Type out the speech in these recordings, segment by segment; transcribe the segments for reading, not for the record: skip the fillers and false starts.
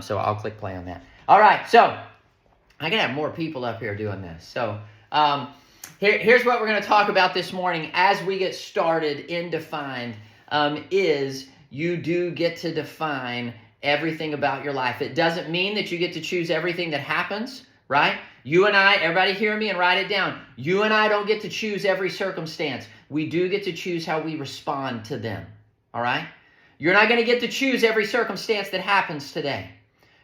So I'll click play on that. All right, so I can have more people up here doing this. So here's what we're going to talk about this morning as we get started in Defined, is you do get to define everything about your life. It doesn't mean that you get to choose everything that happens, right? You and I, everybody hear me and write it down. You and I don't get to choose every circumstance. We do get to choose how we respond to them, all right? You're not going to get to choose every circumstance that happens today.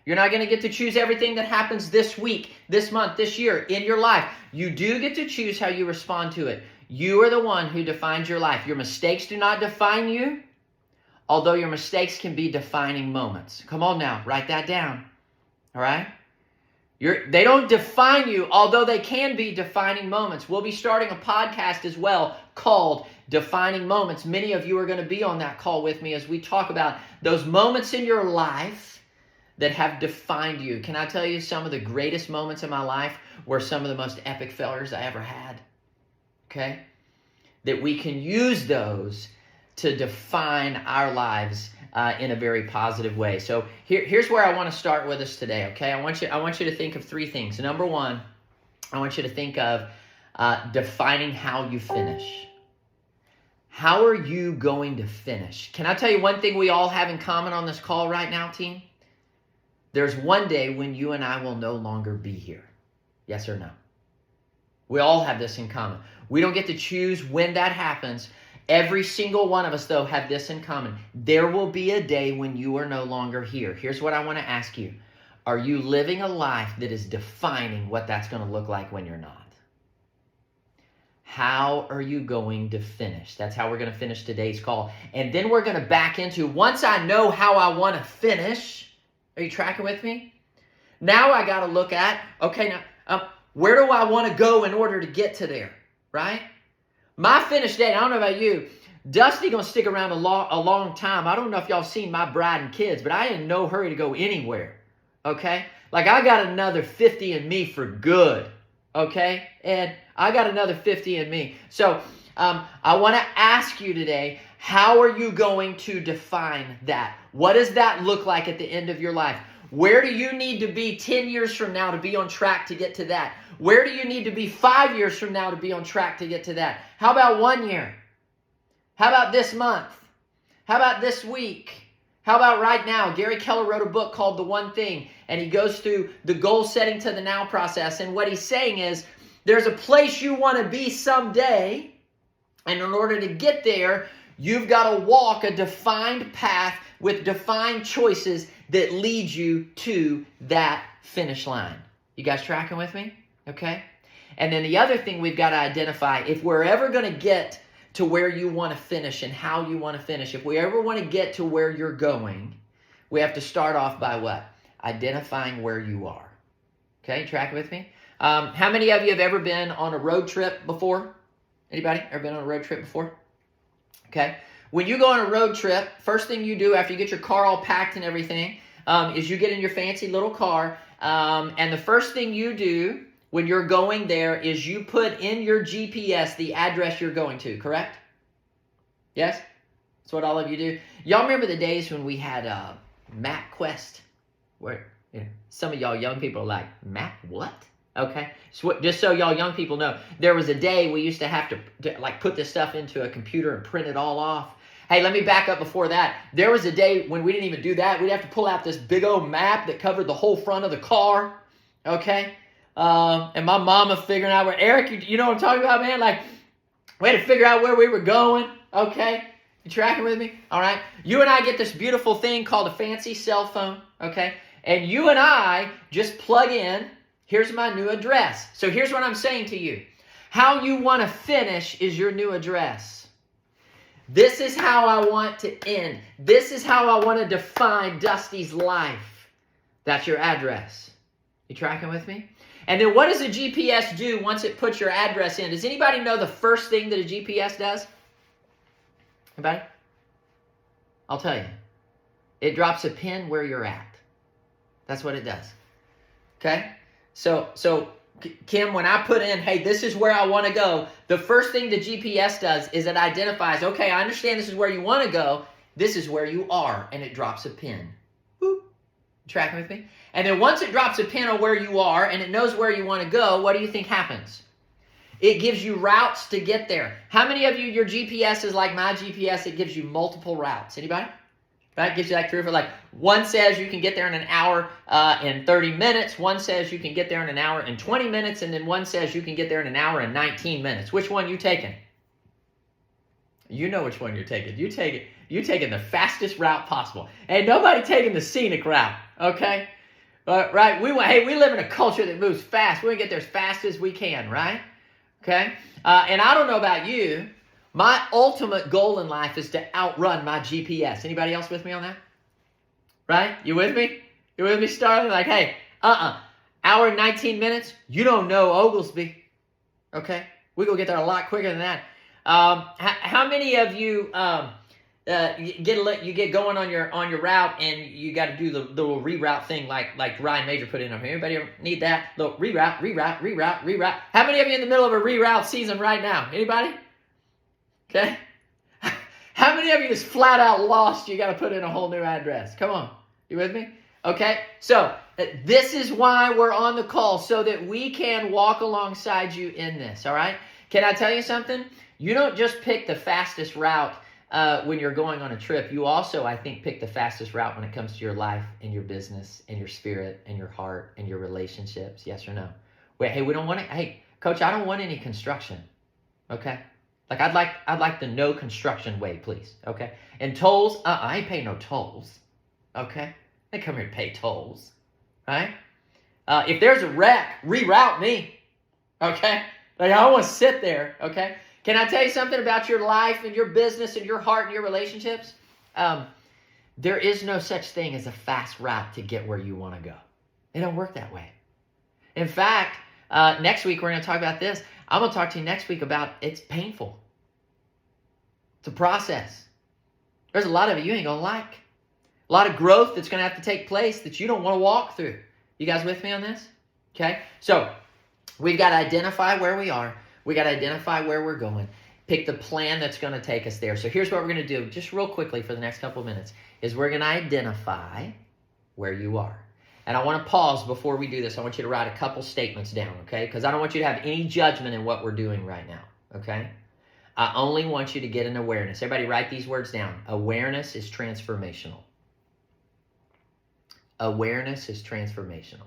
You're not going to get to choose everything that happens this week, this month, this year in your life. You do get to choose how you respond to it. You are the one who defines your life. Your mistakes do not define you, although your mistakes can be defining moments. Come on now, write that down. All right? They don't define you, although they can be defining moments. We'll be starting a podcast as well called Defining Moments. Many of you are going to be on that call with me as we talk about those moments in your life that have defined you. Can I tell you some of the greatest moments in my life were some of the most epic failures I ever had? Okay? That we can use those to define our lives in a very positive way. So here's where I want to start with us today, okay? I want you to think of three things. Number one, I want you to think of defining how you finish. How are you going to finish? Can I tell you one thing we all have in common on this call right now, team? There's one day when you and I will no longer be here. Yes or no? We all have this in common. We don't get to choose when that happens. Every single one of us, though, have this in common. There will be a day when you are no longer here. Here's what I want to ask you. Are you living a life that is defining what that's going to look like when you're not? How are you going to finish? That's how we're going to finish today's call. And then we're going to back into, once I know how I want to finish, are you tracking with me? Now I got to look at, okay, now where do I want to go in order to get to there, right? My finish date, I don't know about you, Dusty going to stick around a long time. I don't know if y'all seen my bride and kids, but I in no hurry to go anywhere, okay? Like I got another 50 in me for good, okay? And I got another 50 in me. So I want to ask you today, how are you going to define that? What does that look like at the end of your life? Where do you need to be 10 years from now to be on track to get to that? Where do you need to be 5 years from now to be on track to get to that? How about 1 year? How about this month? How about this week? How about right now? Gary Keller wrote a book called The One Thing, and he goes through the goal setting to the now process. And what he's saying is, there's a place you want to be someday, and in order to get there, you've got to walk a defined path with defined choices that lead you to that finish line. You guys tracking with me? Okay? And then the other thing we've got to identify, if we're ever going to get to where you want to finish and how you want to finish, if we ever want to get to where you're going, we have to start off by what? Identifying where you are. Okay? Tracking with me? How many of you have ever been on a road trip before? Anybody ever been on a road trip before? Okay. When you go on a road trip, first thing you do after you get your car all packed and everything is you get in your fancy little car. And the first thing you do when you're going there is you put in your GPS the address you're going to, correct? Yes? That's what all of you do. Y'all remember the days when we had MapQuest? Where some of y'all young people are like, Map what? Okay, so just so y'all young people know, there was a day we used to have to like put this stuff into a computer and print it all off. Hey, let me back up before that. There was a day when we didn't even do that. We'd have to pull out this big old map that covered the whole front of the car, okay? And my mama figuring out where, Eric, you know what I'm talking about, man? Like, we had to figure out where we were going, okay? You tracking with me? All right. You and I get this beautiful thing called a fancy cell phone, okay? And you and I just plug in, here's my new address. So here's what I'm saying to you. How you want to finish is your new address. This is how I want to end. This is how I want to define Dusty's life. That's your address. You tracking with me? And then what does a GPS do once it puts your address in? Does anybody know the first thing that a GPS does? Anybody? I'll tell you. It drops a pin where you're at. That's what it does. Okay? So Kim, when I put in, hey, this is where I want to go, the first thing the GPS does is it identifies, okay, I understand this is where you want to go. This is where you are, and it drops a pin. Boop. Tracking with me? And then once it drops a pin on where you are and it knows where you want to go, what do you think happens? It gives you routes to get there. How many of you, your GPS is like my GPS? It gives you multiple routes. Anybody? Right? It gives you like 3 or 4. Like one says you can get there in an hour and 30 minutes. One says you can get there in an hour and 20 minutes. And then one says you can get there in an hour and 19 minutes. Which one you taking? You know which one you're taking. You're taking the fastest route possible. Ain't nobody taking the scenic route, okay? Right? We live in a culture that moves fast. We want to get there as fast as we can, right? Okay? And I don't know about you. My ultimate goal in life is to outrun my GPS. Anybody else with me on that? Right? You with me? You with me, Starling? Like, hey, hour and 19 minutes? You don't know Oglesby. Okay? We're going to get there a lot quicker than that. How many of you you get going on your route and you got to do the little reroute thing like Ryan Major put in over here? Anybody ever need that? Little reroute. How many of you in the middle of a reroute season right now? Anybody? Okay. How many of you just flat out lost? You got to put in a whole new address. Come on. You with me? Okay. So this is why we're on the call, so that we can walk alongside you in this. All right. Can I tell you something? You don't just pick the fastest route when you're going on a trip. You also, I think, pick the fastest route when it comes to your life and your business and your spirit and your heart and your relationships. Yes or no? Wait, hey, we don't want to. Hey, Coach, I don't want any construction. Okay, like I'd like the no construction way, please. Okay, and tolls. I ain't paying no tolls. Okay, they come here to pay tolls, right? If there's a wreck, reroute me. Okay, like I don't want to sit there. Okay. Can I tell you something about your life and your business and your heart and your relationships? There is no such thing as a fast route to get where you want to go. It don't work that way. In fact, next week we're going to talk about this. I'm going to talk to you next week about it's painful. It's a process. There's a lot of it you ain't going to like. A lot of growth that's going to have to take place that you don't want to walk through. You guys with me on this? Okay? So we've got to identify where we are. We got to identify where we're going. Pick the plan that's going to take us there. So here's what we're going to do, just real quickly for the next couple of minutes, is we're going to identify where you are. And I want to pause before we do this. I want you to write a couple statements down, okay? Because I don't want you to have any judgment in what we're doing right now, okay? I only want you to get an awareness. Everybody write these words down. Awareness is transformational. Awareness is transformational.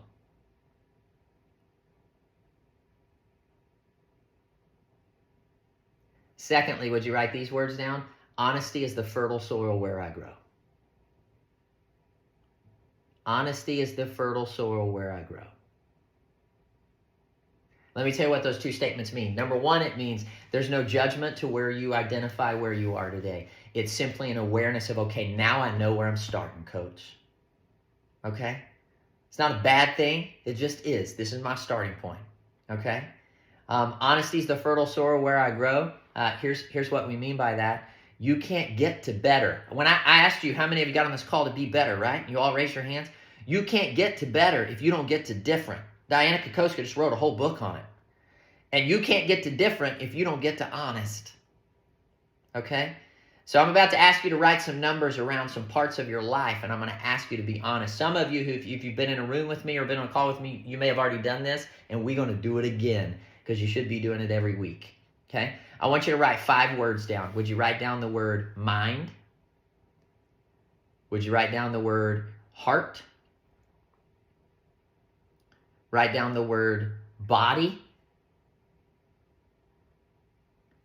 Secondly, would you write these words down? Honesty is the fertile soil where I grow. Honesty is the fertile soil where I grow. Let me tell you what those two statements mean. Number one, it means there's no judgment to where you identify where you are today. It's simply an awareness of, okay, now I know where I'm starting, Coach. Okay? It's not a bad thing. It just is. This is my starting point. Okay? Honesty is the fertile soil where I grow. Here's what we mean by that. You can't get to better. When I asked you how many of you got on this call to be better, right? You all raised your hands. You can't get to better if you don't get to different. Diana Kokoska just wrote a whole book on it. And you can't get to different if you don't get to honest. Okay? So I'm about to ask you to write some numbers around some parts of your life, and I'm going to ask you to be honest. Some of you, if you've been in a room with me or been on a call with me, you may have already done this, and we're going to do it again because you should be doing it every week. Okay? I want you to write 5 words down. Would you write down the word mind? Would you write down the word heart? Write down the word body.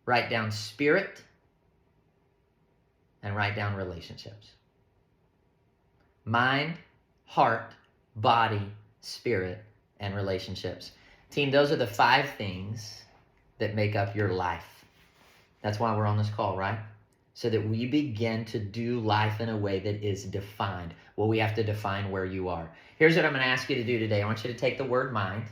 Write down spirit. And write down relationships. Mind, heart, body, spirit, and relationships. Team, those are the 5 things that make up your life. That's why we're on this call, right? So that we begin to do life in a way that is defined. Well, we have to define where you are. Here's what I'm going to ask you to do today. I want you to take the word mind,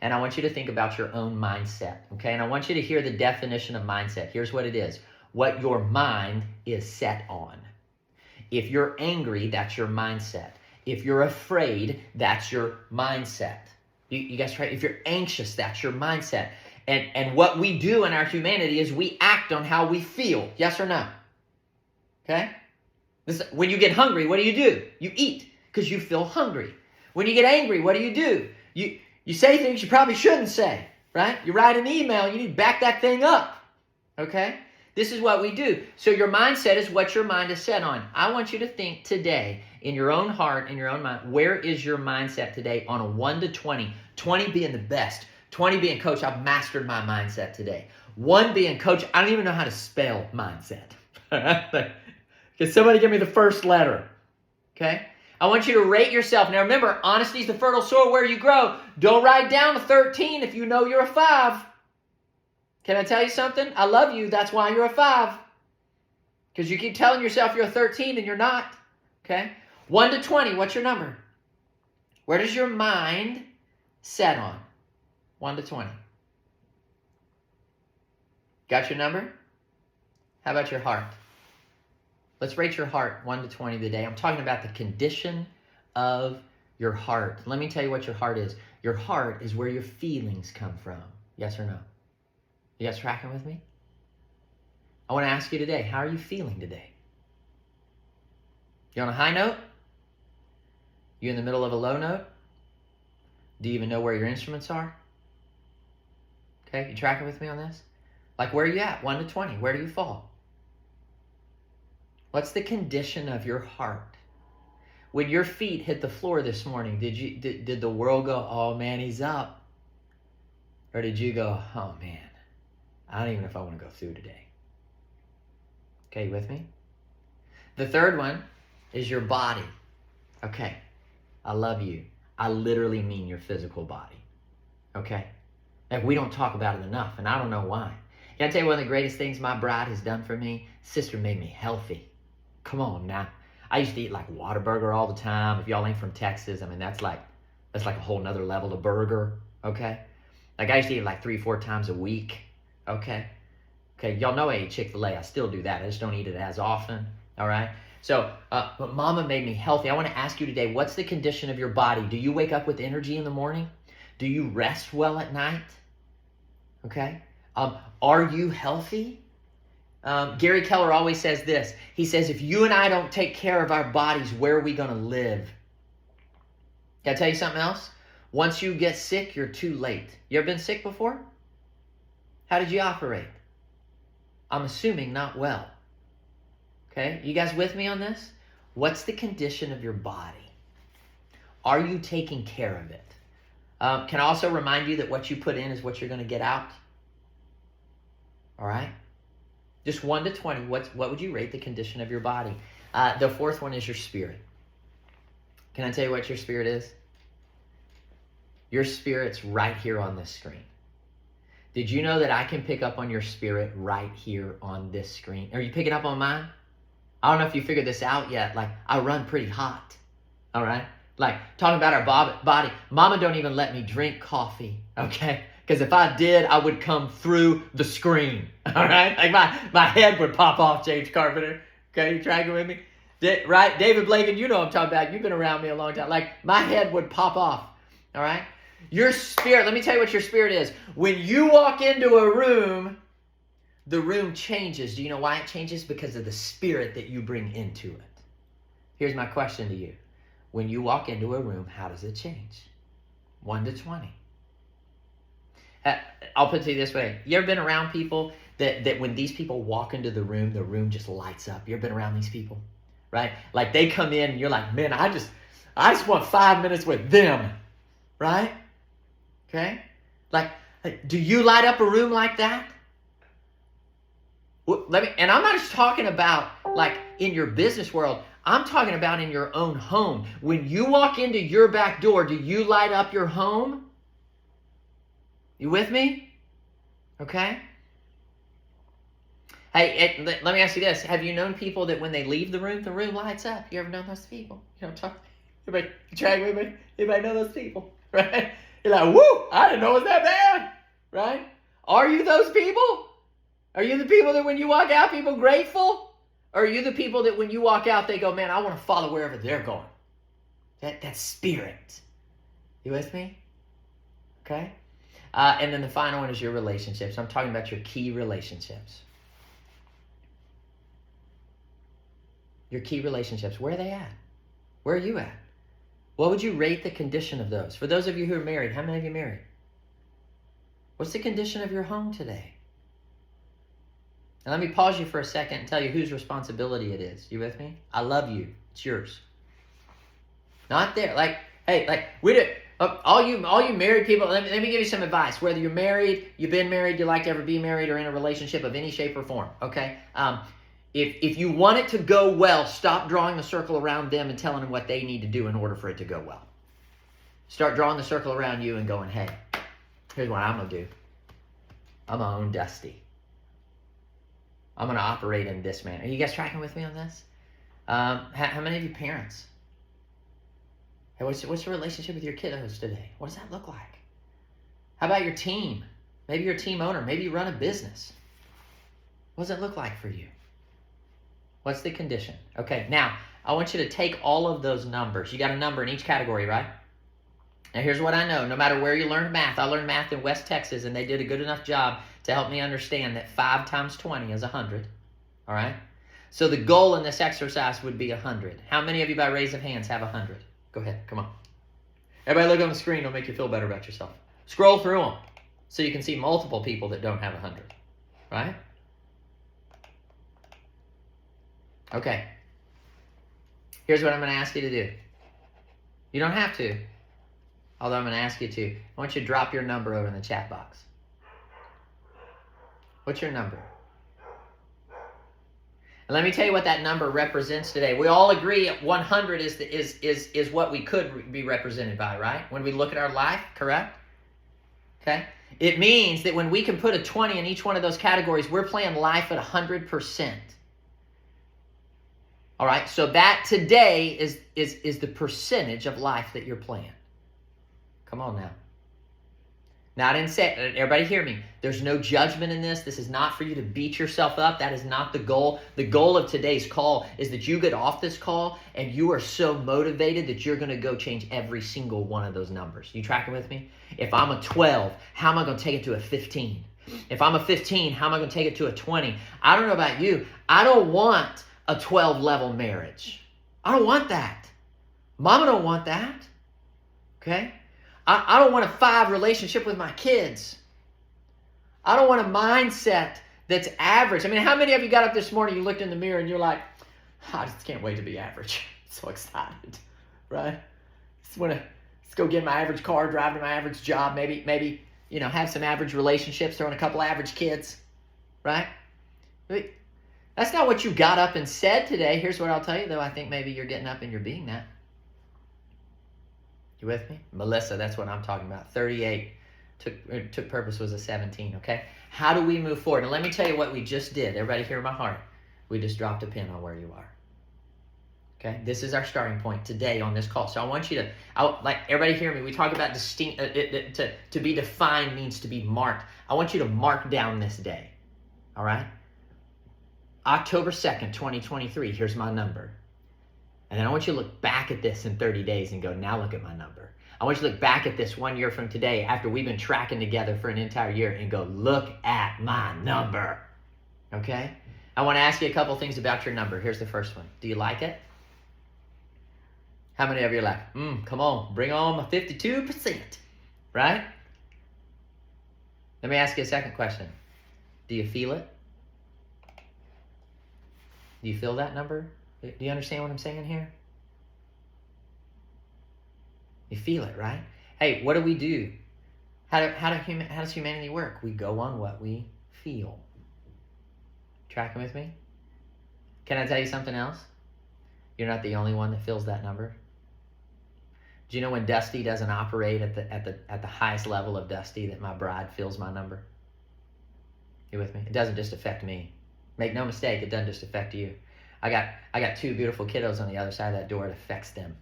and I want you to think about your own mindset, okay? And I want you to hear the definition of mindset. Here's what it is. What your mind is set on. If you're angry, that's your mindset. If you're afraid, that's your mindset. You guys try. If you're anxious, that's your mindset. And what we do in our humanity is we act on how we feel. Yes or no? Okay? When you get hungry, what do? You eat. Because you feel hungry. When you get angry, what do? You say things you probably shouldn't say, right? You write an email, you need to back that thing up, okay? This is what we do. So your mindset is what your mind is set on. I want you to think today in your own heart, in your own mind, where is your mindset today on a 1 to 20? 20 being the best. 20 being, coach, I've mastered my mindset today. 1 being, coach, I don't even know how to spell mindset. Can somebody give me the first letter? Okay? I want you to rate yourself. Now remember, honesty is the fertile soil where you grow. Don't write down a 13 if you know you're a 5. Can I tell you something? I love you. That's why you're a 5. Because you keep telling yourself you're a 13 and you're not. Okay? 1 to 20, what's your number? Where does your mind set on? 1 to 20. Got your number? How about your heart? Let's rate your heart 1 to 20 today. I'm talking about the condition of your heart. Let me tell you what your heart is. Your heart is where your feelings come from. Yes or no? You guys tracking with me? I want to ask you today, how are you feeling today? You on a high note? You in the middle of a low note? Do you even know where your instruments are? Okay, you tracking with me on this? Like, where are you at? 1 to 20. Where do you fall? What's the condition of your heart? When your feet hit the floor this morning, did the world go, oh man, he's up? Or did you go, oh man, I don't even know if I want to go through today? Okay, you with me? The third one is your body. Okay, I love you. I literally mean your physical body. Okay? And we don't talk about it enough, and I don't know why. Can I tell you one of the greatest things my bride has done for me? Sister made me healthy. Come on now. I used to eat like Whataburger all the time. If y'all ain't from Texas, I mean, that's like a whole nother level of burger, okay? Like I used to eat it like 3-4 times a week, okay? Okay, y'all know I ate Chick-fil-A. I still do that. I just don't eat it as often, all right? So, but mama made me healthy. I want to ask you today, what's the condition of your body? Do you wake up with energy in the morning? Do you rest well at night? Okay? Are you healthy? Gary Keller always says this. He says, if you and I don't take care of our bodies, where are we going to live? Can I tell you something else? Once you get sick, you're too late. You ever been sick before? How did you operate? I'm assuming not well. Okay, you guys with me on this? What's the condition of your body? Are you taking care of it? Can I also remind you that what you put in is what you're going to get out? All right? Just 1 to 20, what would you rate the condition of your body? The fourth one is your spirit. Can I tell you what your spirit is? Your spirit's right here on this screen. Did you know that I can pick up on your spirit right here on this screen? Are you picking up on mine? I don't know if you figured this out yet. Like, I run pretty hot, all right? Like, talking about our body. Mama don't even let me drink coffee, okay? Because if I did, I would come through the screen, all right? Like, my head would pop off, James Carpenter. Okay, you tracking with me? Right? David Blagan, you know what I'm talking about. You've been around me a long time. Like, my head would pop off, all right? Your spirit, let me tell you what your spirit is. When you walk into a room, the room changes. Do you know why it changes? Because of the spirit that you bring into it. Here's my question to you. When you walk into a room, how does it change? 1 to 20. I'll put it to you this way. You ever been around people that when these people walk into the room just lights up? You ever been around these people? Right? Like they come in and you're like, man, I just want 5 minutes with them. Right? Okay? Like, do you light up a room like that? And I'm not just talking about like in your business world. I'm talking about in your own home. When you walk into your back door, do you light up your home? You with me? Okay? Hey, let me ask you this. Have you known people that when they leave the room lights up? You ever known those people? You know what I'm talking? Everybody track with me? Anybody know those people? Right? You're like, woo, I didn't know it was that bad. Right? Are you those people? Are you the people that when you walk out, people grateful? Or are you the people that when you walk out, they go, man, I want to follow wherever they're going? That's spirit. You with me? Okay? And then the final one is your relationships. I'm talking about your key relationships. Your key relationships. Where are they at? Where are you at? What would you rate the condition of those? For those of you who are married, how many of you married? What's the condition of your home today? And let me pause you for a second and tell you whose responsibility it is. You with me? I love you. It's yours. Not there. Like, hey, like we do. All you married people, let me give you some advice. Whether you're married, you've been married, you like to ever be married, or in a relationship of any shape or form, okay? If you want it to go well, stop drawing the circle around them and telling them what they need to do in order for it to go well. Start drawing the circle around you and going, hey, here's what I'm going to do. I'm going to own Dusty. I'm going to operate in this manner. Are you guys tracking with me on this? How many of you parents? Hey, what's your relationship with your kiddos today? What does that look like? How about your team? Maybe you're a team owner. Maybe you run a business. What does it look like for you? What's the condition? Okay, now, I want you to take all of those numbers. You got a number in each category, right? Now, here's what I know. No matter where you learned math, I learned math in West Texas, and they did a good enough job to help me understand that 5 times 20 is 100, all right? So the goal in this exercise would be 100. How many of you, by raise of hands, have 100? Go ahead, come on. Everybody look on the screen. It'll make you feel better about yourself. Scroll through them so you can see multiple people that don't have 100, right? Okay. Here's what I'm going to ask you to do. You don't have to, although I'm going to ask you to. I want you to drop your number over in the chat box. What's your number? And let me tell you what that number represents today. We all agree 100 is what we could be represented by, right? When we look at our life, correct? Okay? It means that when we can put a 20 in each one of those categories, we're playing life at 100%. All right? So that today is the percentage of life that you're playing. Come on now. Now, I didn't say, everybody hear me. There's no judgment in this. This is not for you to beat yourself up. That is not the goal. The goal of today's call is that you get off this call and you are so motivated that you're going to go change every single one of those numbers. You tracking with me? If I'm a 12, how am I going to take it to a 15? If I'm a 15, how am I going to take it to a 20? I don't know about you. I don't want a 12-level marriage. I don't want that. Mama don't want that. Okay? I don't want a 5 relationship with my kids. I don't want a mindset that's average. I mean, how many of you got up this morning, you looked in the mirror, and you're like, I just can't wait to be average. So excited, right? Let's go get my average car, drive to my average job, maybe have some average relationships, throw in a couple average kids, right? That's not what you got up and said today. Here's what I'll tell you, though. I think maybe you're getting up and you're being that. You with me? Melissa, that's what I'm talking about. 38 took purpose was a 17, okay? How do we move forward? And let me tell you what we just did. Everybody hear my heart. We just dropped a pin on where you are. Okay? This is our starting point today on this call. So I want you to, like everybody hear me. We talk about distinct, to be defined means to be marked. I want you to mark down this day. All right? October 2nd, 2023, here's my number. And then I want you to look back at this in 30 days and go, now look at my number. I want you to look back at this 1 year from today after we've been tracking together for an entire year and go, look at my number. Okay? I want to ask you a couple things about your number. Here's the first one. Do you like it? How many of you are like, come on, bring on my 52%, right? Let me ask you a second question. Do you feel it? Do you feel that number? Do you understand what I'm saying here? You feel it, right? Hey, what do we do? How does humanity work? We go on what we feel. Tracking with me? Can I tell you something else? You're not the only one that feels that number. Do you know when Dusty doesn't operate at the highest level of Dusty that my bride feels my number? You with me? It doesn't just affect me. Make no mistake, it doesn't just affect you. I got 2 beautiful kiddos on the other side of that door. It affects them.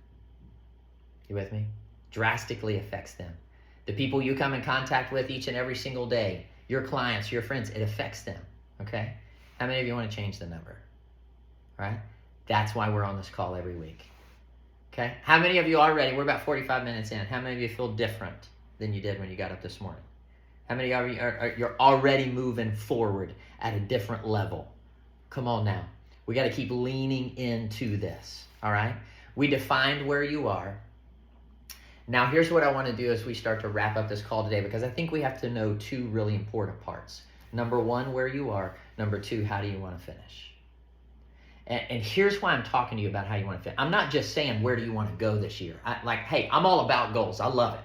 You with me? Drastically affects them. The people you come in contact with each and every single day, your clients, your friends, it affects them. Okay? How many of you want to change the number? Right? That's why we're on this call every week. Okay? How many of you already, we're about 45 minutes in, how many of you feel different than you did when you got up this morning? How many of you you're already moving forward at a different level? Come on now. We got to keep leaning into this, all right? We defined where you are. Now, here's what I want to do as we start to wrap up this call today, because I think we have to know two really important parts. Number one, where you are. Number two, how do you want to finish? And here's why I'm talking to you about how you want to finish. I'm not just saying, where do you want to go this year? Hey, I'm all about goals. I love it.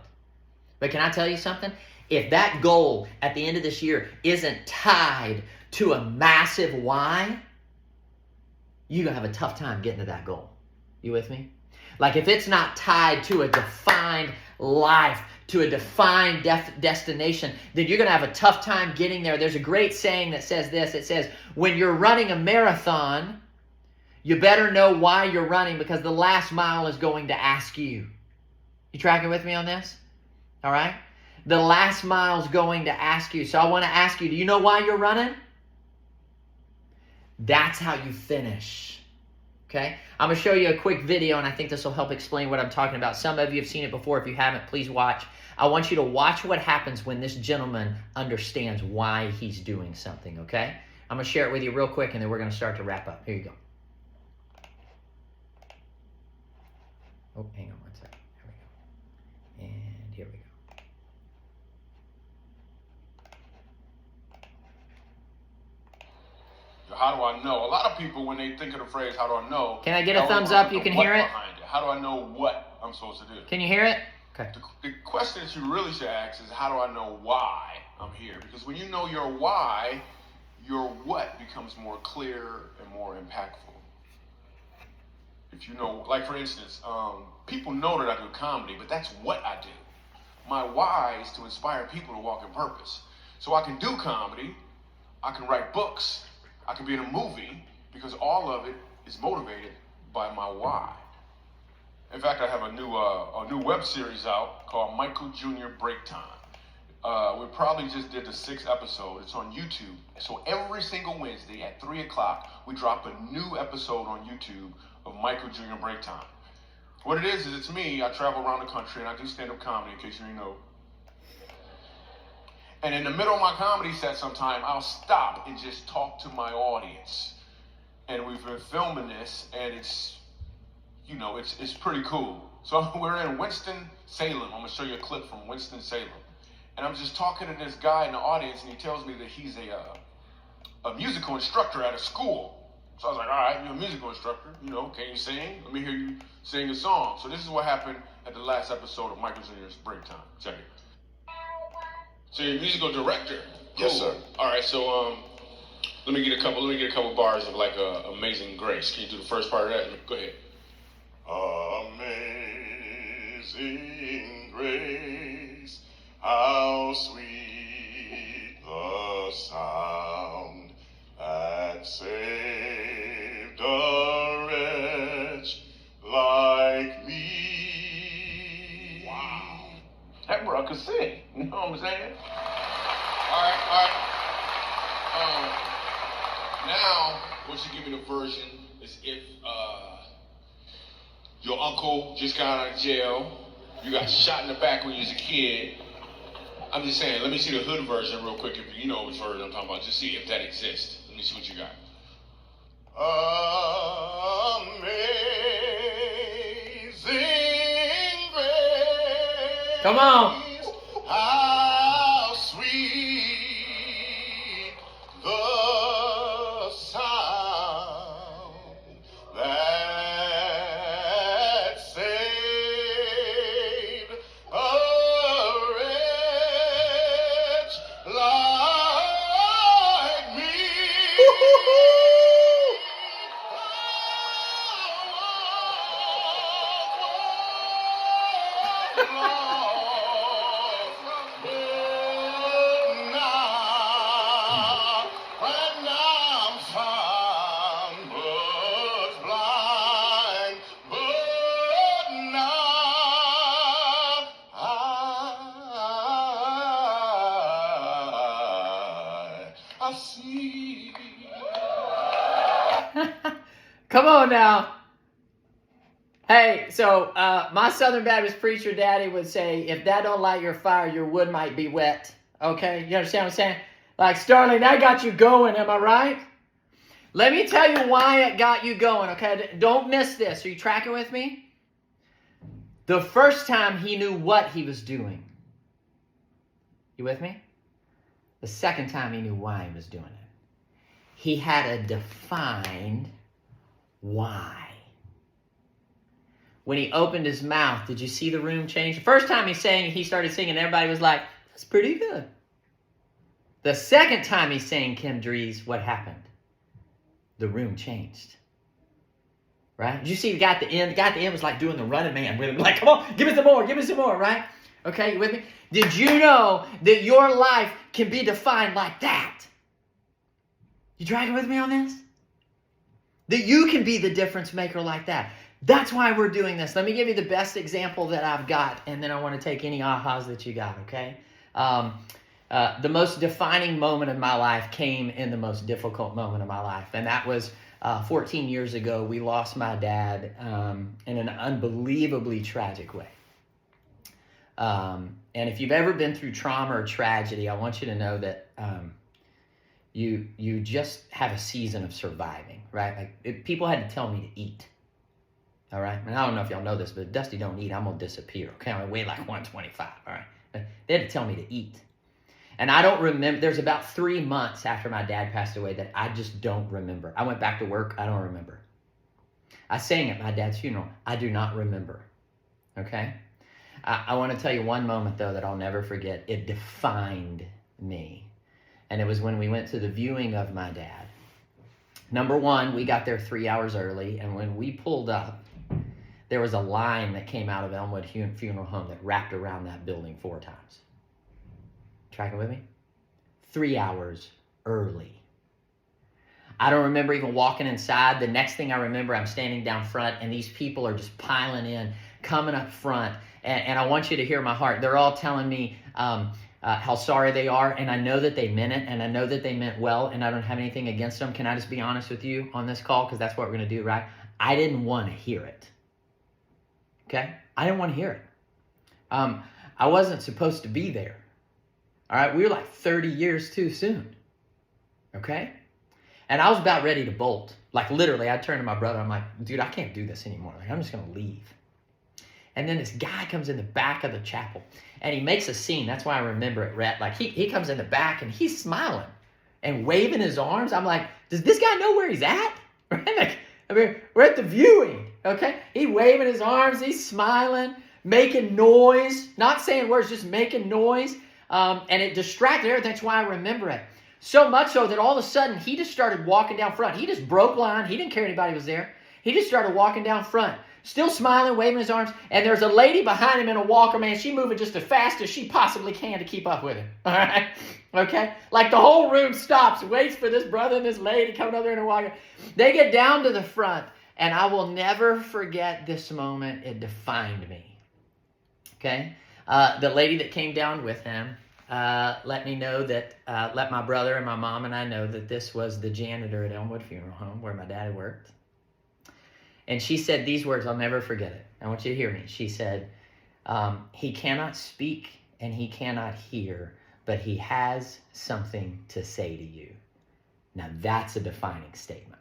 But can I tell you something? If that goal at the end of this year isn't tied to a massive why, you're going to have a tough time getting to that goal. You with me? Like if it's not tied to a defined life, to a defined destination, then you're going to have a tough time getting there. There's a great saying that says this. It says, when you're running a marathon, you better know why you're running, because the last mile is going to ask you. You tracking with me on this? All right? The last mile is going to ask you. So I want to ask you, do you know why you're running? That's how you finish. Okay? I'm going to show you a quick video, and I think this will help explain what I'm talking about. Some of you have seen it before. If you haven't, please watch. I want you to watch what happens when this gentleman understands why he's doing something, okay? I'm going to share it with you real quick, and then we're going to start to wrap up. Here you go. Oh, hang on one second. Here we go. And here we go. How do I know? A lot of people, when they think of the phrase, how do I know? Can I get a thumbs up? You can hear it? How do I know what I'm supposed to do? Can you hear it? Okay. The question that you really should ask is, how do I know why I'm here? Because when you know your why, your what becomes more clear and more impactful. If you know, like for instance, people know that I do comedy, but that's what I do. My why is to inspire people to walk in purpose. So I can do comedy, I can write books, I can be in a movie, because all of it is motivated by my why. In fact, I have a new web series out called Michael Jr. Break Time. We probably just did the 6th episode. It's on YouTube. So every single Wednesday at 3 o'clock, we drop a new episode on YouTube of Michael Jr. Break Time. What it is it's me. I travel around the country and I do stand-up comedy, in case you didn't know. And in the middle of my comedy set sometime, I'll stop and just talk to my audience. And we've been filming this, and it's pretty cool. So we're in Winston-Salem. I'm going to show you a clip from Winston-Salem. And I'm just talking to this guy in the audience, and he tells me that he's a musical instructor at a school. So I was like, all right, you're a musical instructor. Can you sing? Let me hear you sing a song. So this is what happened at the last episode of Michael Jr.'s Break Time. Check it. So you're a musical director. Cool. Yes, sir. All right, so let me get a couple bars of like Amazing Grace. Can you do the first part of that? Go ahead. Amazing grace, how sweet the sound that saved a wretch like me. Wow. That bro could sing. You know what I'm saying? All right. Now, once you give me the version, is if your uncle just got out of jail, you got shot in the back when you was a kid. I'm just saying, let me see the hood version real quick, if you know which version I'm talking about. Just see if that exists. Let me see what you got. Amazing grace. Come on. How sweet the sound that saved a wretch like me. I see. Come on now. Hey, so my Southern Baptist preacher daddy would say, if that don't light your fire, your wood might be wet. Okay? You understand what I'm saying? Like, Starling, that got you going, am I right? Let me tell you why it got you going, okay? Don't miss this. Are you tracking with me? The first time he knew what he was doing. You with me? The second time he knew why he was doing it. He had a defined why. When he opened his mouth, did you see the room change? The first time he started singing, everybody was like, that's pretty good. The second time he sang Kim Dries, what happened? The room changed. Right? Did you see the guy at the end? The guy at the end was like doing the running man with him. Like, come on, give me some more, right? Okay, you with me? Did you know that your life can be defined like that? You tracking with me on this? That you can be the difference maker like that. That's why we're doing this. Let me give you the best example that I've got, and then I want to take any ahas that you got, okay? The most defining moment of my life came in the most difficult moment of my life, and that was 14 years ago. We lost my dad in an unbelievably tragic way. And if you've ever been through trauma or tragedy, I want you to know that you just have a season of surviving, right? Like people had to tell me to eat. All right. And I don't know if y'all know this, but if Dusty don't eat, I'm going to disappear. Okay. I weigh like 125. All right. They had to tell me to eat. And I don't remember. There's about 3 months after my dad passed away that I just don't remember. I went back to work. I don't remember. I sang at my dad's funeral. I do not remember. Okay. I want to tell you one moment, though, that I'll never forget. It defined me. And it was when we went to the viewing of my dad. Number one, we got there 3 hours early. And when we pulled up, there was a line that came out of Elmwood Funeral Home that wrapped around that building 4 times. Tracking with me? 3 hours early. I don't remember even walking inside. The next thing I remember, I'm standing down front, and these people are just piling in, coming up front. And I want you to hear my heart. They're all telling me how sorry they are, and I know that they meant it, and I know that they meant well, and I don't have anything against them. Can I just be honest with you on this call? Because that's what we're going to do, right? I didn't want to hear it. Okay? I didn't want to hear it. I wasn't supposed to be there. All right? We were like 30 years too soon. Okay? And I was about ready to bolt. Like literally, I turned to my brother. I'm like, dude, I can't do this anymore. Like, I'm just going to leave. And then this guy comes in the back of the chapel and he makes a scene. That's why I remember it, Rhett. Like he comes in the back and he's smiling and waving his arms. I'm like, does this guy know where he's at? Right? Like, I mean, we're at the viewing, okay? He waving his arms, he's smiling, making noise, not saying words, just making noise. And it distracted her. That's why I remember it. So much so that all of a sudden he just started walking down front. He just broke line. He didn't care anybody was there. He just started walking down front, still smiling, waving his arms. And there's a lady behind him in a walker, man. She moving just as fast as she possibly can to keep up with him. All right? Okay? Like the whole room stops, waits for this brother and this lady coming over in a walker. They get down to the front, and I will never forget this moment. It defined me. Okay? The lady that came down with him let me know that, let my brother and my mom and I know that this was the janitor at Elmwood Funeral Home where my dad had worked. And she said these words, I'll never forget it. I want you to hear me. She said, he cannot speak and he cannot hear, but he has something to say to you. Now that's a defining statement.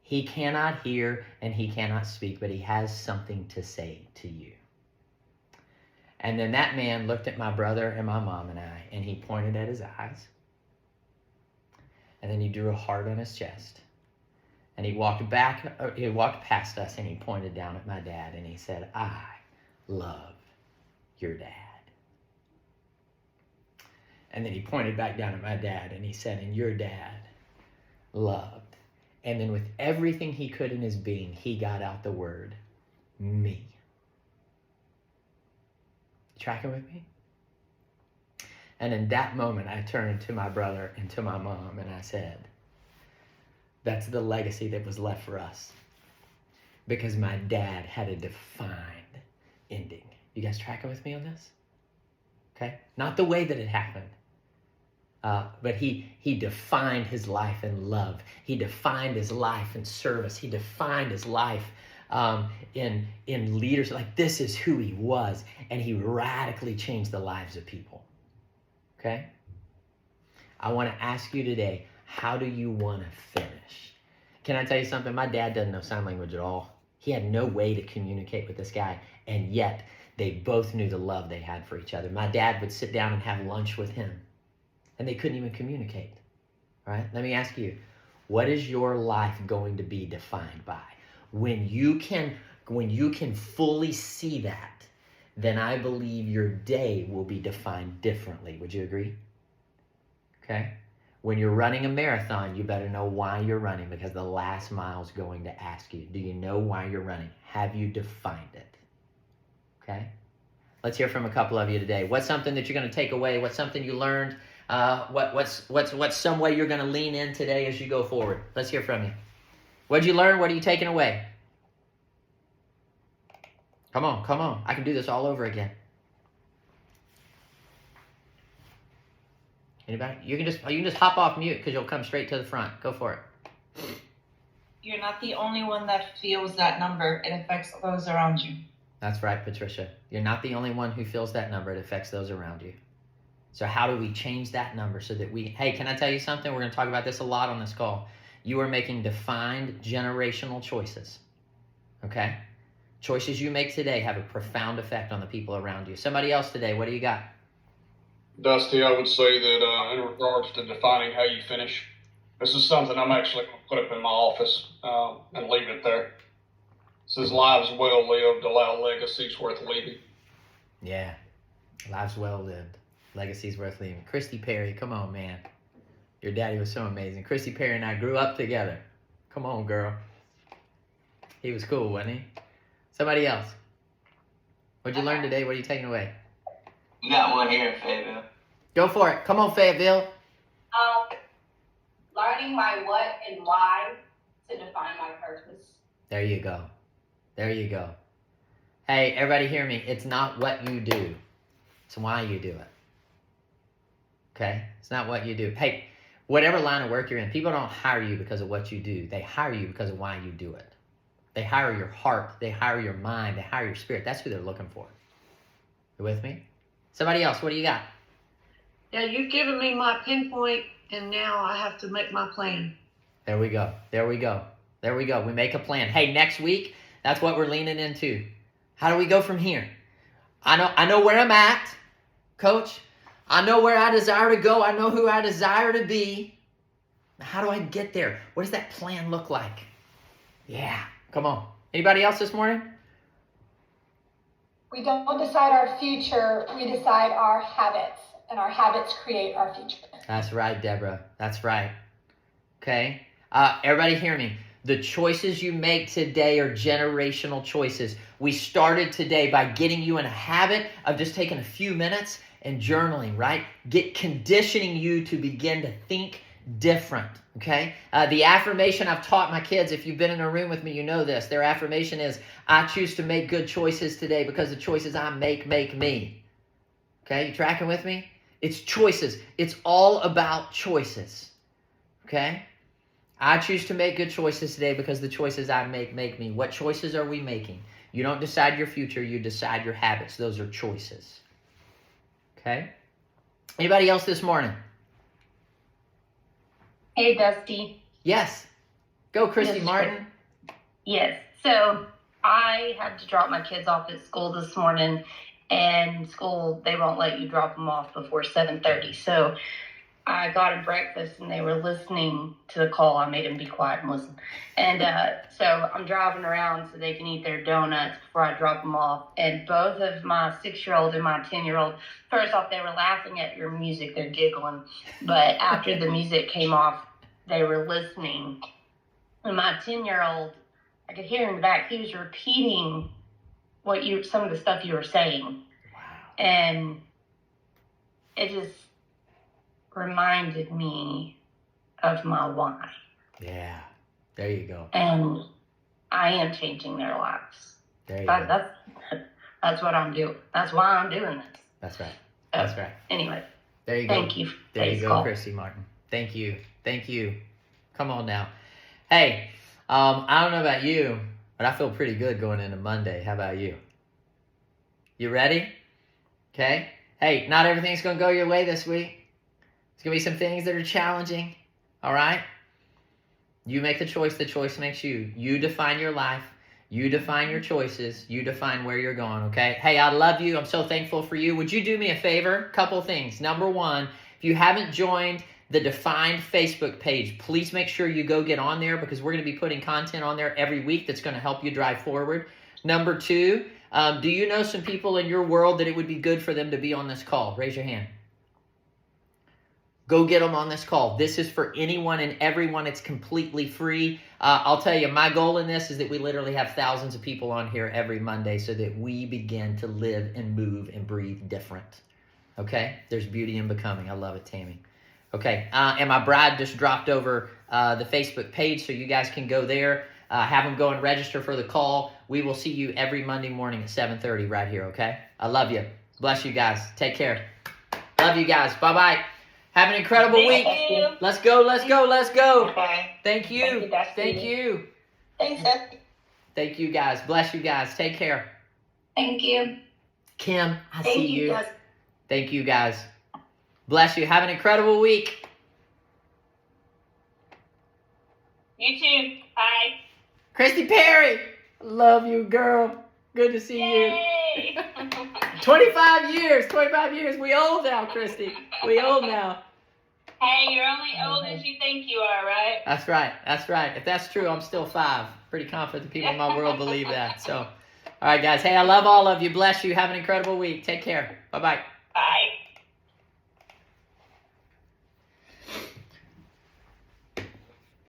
He cannot hear and he cannot speak, but he has something to say to you. And then that man looked at my brother and my mom and I, and he pointed at his eyes. And then he drew a heart on his chest. And he walked past us, and he pointed down at my dad, and he said, I love your dad. And then he pointed back down at my dad, and he said, and your dad loved. And then with everything he could in his being, he got out the word, me. Tracking with me? And in that moment, I turned to my brother and to my mom, and I said, that's the legacy that was left for us. Because my dad had a defined ending. You guys tracking with me on this? Okay? Not the way that it happened. But he defined his life in love. He defined his life in service. He defined his life in leadership. Like, this is who he was. And he radically changed the lives of people. Okay? I want to ask you today, how do you want to finish? Can I tell you something? My dad doesn't know sign language at all. He had no way to communicate with this guy. And yet, they both knew the love they had for each other. My dad would sit down and have lunch with him, and they couldn't even communicate. All right? Let me ask you, what is your life going to be defined by? When you can fully see that, then I believe your day will be defined differently. Would you agree? Okay? When you're running a marathon, you better know why you're running, because the last mile is going to ask you, do you know why you're running? Have you defined it? Okay? Let's hear from a couple of you today. What's something that you're going to take away? What's something you learned? What's some way you're going to lean in today as you go forward? Let's hear from you. What'd you learn? What are you taking away? Come on. I can do this all over again. Anybody? You can just hop off mute because you'll come straight to the front. Go for it. You're not the only one that feels that number. It affects those around you. That's right, Patricia. You're not the only one who feels that number. It affects those around you. So how do we change that number so that hey, can I tell you something? We're going to talk about this a lot on this call. You are making defined generational choices. Okay? Choices you make today have a profound effect on the people around you. Somebody else today, what do you got? Dusty, I would say that in regards to defining how you finish, this is something I'm actually going to put up in my office and leave it there. It says, lives well lived, allow legacies worth leaving. Yeah, lives well lived, legacies worth leaving. Christy Perry, come on, man. Your daddy was so amazing. Christy Perry and I grew up together. Come on, girl. He was cool, wasn't he? Somebody else. What'd you learn today? What are you taking away? We got one here in Fayetteville. Go for it. Come on, Fayetteville. Learning my what and why to define my purpose. There you go. There you go. Hey, everybody hear me. It's not what you do. It's why you do it. Okay? It's not what you do. Hey, whatever line of work you're in, people don't hire you because of what you do. They hire you because of why you do it. They hire your heart. They hire your mind. They hire your spirit. That's who they're looking for. You with me? Somebody else, what do you got? Yeah, you've given me my pinpoint, and now I have to make my plan. There we go. We make a plan. Hey, next week, that's what we're leaning into. How do we go from here? I know where I'm at, Coach. I know where I desire to go. I know who I desire to be. How do I get there? What does that plan look like? Yeah, come on. Anybody else this morning? We don't decide our future, we decide our habits, and our habits create our future. That's right, Deborah. That's right. Okay? Everybody hear me. The choices you make today are generational choices. We started today by getting you in a habit of just taking a few minutes and journaling, right? Conditioning you to begin to think different, okay? The affirmation I've taught my kids, if you've been in a room with me, you know this. Their affirmation is, I choose to make good choices today because the choices I make me. Okay, you tracking with me? It's choices. It's all about choices, okay? I choose to make good choices today because the choices I make me. What choices are we making? You don't decide your future, you decide your habits. Those are choices, okay? Anybody else this morning? Hey, Dusty. Yes. Go, Christy Yes, Martin. Yes. So I had to drop my kids off at school this morning, and school, they won't let you drop them off before 7:30. So I got a breakfast, and they were listening to the call. I made them be quiet and listen. And so I'm driving around so they can eat their donuts before I drop them off. And both of my 6-year-old and my 10-year-old, first off, they were laughing at your music. They're giggling. But after the music came off, they were listening. And my 10-year-old, I could hear in the back, he was repeating some of the stuff you were saying. Wow. And it just reminded me of my why. Yeah. There you go. And I am changing their lives. There you go. That's what I'm doing. That's why I'm doing this. That's right. That's right. Anyway, There you go. thank you. There you go, Christy Martin. Thank you. Thank you. Come on now. Hey, I don't know about you, but I feel pretty good going into Monday. How about you? You ready? Okay. Hey, not everything's going to go your way this week. There's going to be some things that are challenging. All right? You make the choice makes you. You define your life. You define your choices. You define where you're going, okay? Hey, I love you. I'm so thankful for you. Would you do me a favor? Couple things. Number one, if you haven't joined the Defined Facebook page, please make sure you go get on there because we're going to be putting content on there every week that's going to help you drive forward. Number two, do you know some people in your world that it would be good for them to be on this call? Raise your hand. Go get them on this call. This is for anyone and everyone. It's completely free. I'll tell you, my goal in this is that we literally have thousands of people on here every Monday so that we begin to live and move and breathe different. Okay? There's beauty in becoming. I love it, Tammy. Okay, and my bride just dropped over the Facebook page, so you guys can go there, have them go and register for the call. We will see you every Monday morning at 7:30 right here, okay? I love you. Bless you guys. Take care. Love you guys. Bye-bye. Have an incredible week. you. Let's go, let's go, let's go. Okay. Thank you. Thank you, Dusty. Thank you. Thanks, Dusty. Thank you, guys. Bless you guys. Take care. Thank you. Kim, I Thank see you, you. guys. Thank you, guys. Bless you. Have an incredible week. You too. Bye. Christy Perry, love you, girl. Good to see you. Yay! 25 years. We old now, Christy. We old now. Hey, you're only old as you think you are, right? That's right. If that's true, I'm still 5. Pretty confident the people in my world believe that. So, all right, guys. Hey, I love all of you. Bless you. Have an incredible week. Take care. Bye-bye.